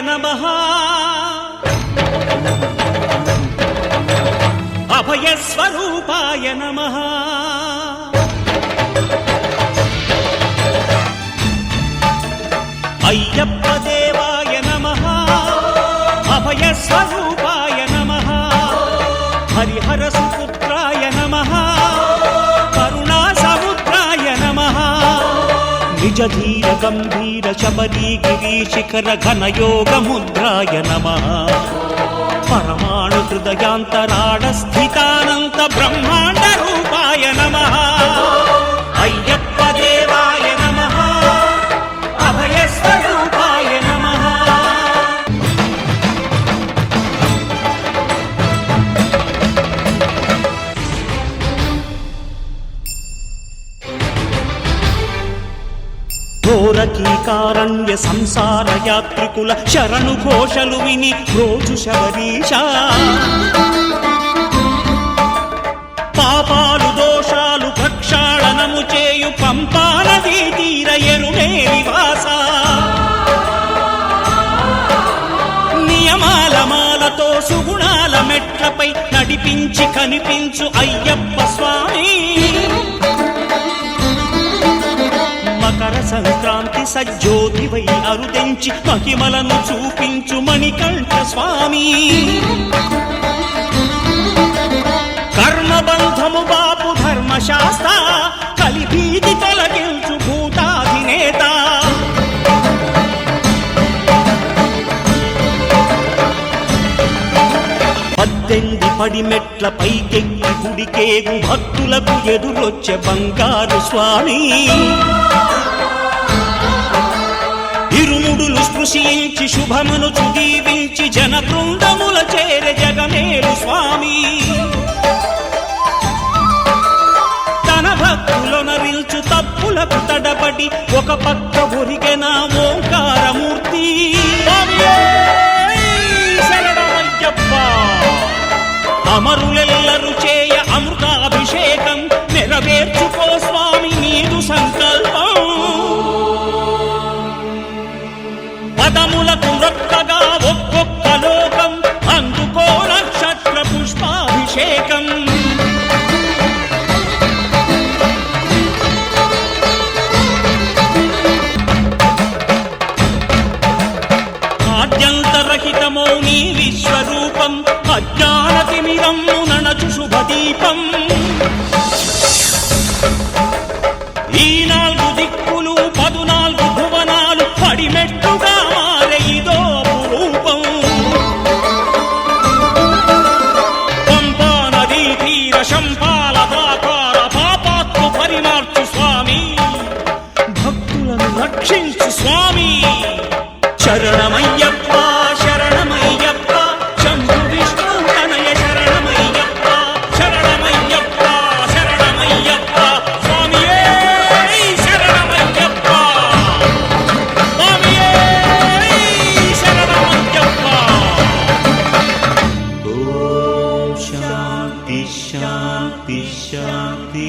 నమః అభయస్వరూపాయ నమః అయ్యప్ప దేవాయ నమః అభయస్వరూపాయ నమః హరిహర సుపుత్రాయ నమః కరుణా సముద్రాయ నమః నిజ ధీర గంభీర శబరీ గిరి శిఖర ఘనయోగ ముద్రాయ నమః పరమాణు హృదయాంతరాళ స్థితానంత బ్రహ్మాండ రూపాయ నమః అయ్యప్ప దేవాయ నమః అభయస్వరూపాయ నమః ఘోరకీకారణ్య సంసార యాత్రికుల శరణు ఘోషలు విని రోజు శబరీష పాపాలు దోషాలు ప్రక్షాళనము చేయు పంపానదీ తీర ఎరుమే నివాస నియమాల మాలతో సుగుణాల మెట్లపై నడిపించి కనిపించు అయ్యప్ప స్వామి మకర సంక్రాంతి సజ్జోతివై అరుదెంచి మహిమలను చూపించు మణికంఠ స్వామి కర్మబంధము బాపు ధర్మశాస్త్ర కలిభీతి తొలగించు భూతాధినేత పద్దెంది పడిమెట్ల పైకెక్కి గుడికేగు భక్తులకు ఎదురొచ్చే బంగారు స్వామి ఇరుముడులు స్పృశించి శుభమును దీవించి జన బృందముల చేరే జగమేలు స్వామి తన భక్తులొనరిల్చు తప్పులకు తడబడి ఒక పక్క ఒరిగెన ఓంకారమూర్తి శరణమయ్యప్ప అమరులెల్లరు చేయ అమృతాభిషేకం నెరవేర్చుకో స్వామి నీదు సంకల్పం పదములకు రొక్కగా ఒక్కొక్క లోకం అందుకో నక్షత్ర పుష్పాభిషేకం ఆద్యంతరహితమో నీ విశ్వరూపం అజ్ఞానతిమిరమ్ము నణచు శుభదీపం ఈ 4 దిక్కులు 14 భువనాలు పడిమెట్టుగా మారే ఇదో రూపం పంపా నదీ తీర శంపాల దాకార పాపాత్మ పరిమార్చు స్వామి భక్తులను రక్షించు స్వామి శరణమయ్యప్ప శరణమయ్యప్ప శంభు విష్ణు తనయ శరణమయ్యప్ప శరణమయ్యప్ప శరణమయ్యప్ప స్వామియే శరణమయ్యప్ప స్వామియే శరణమయ్యప్ప ఓం శాంతి శాంతి శాంతి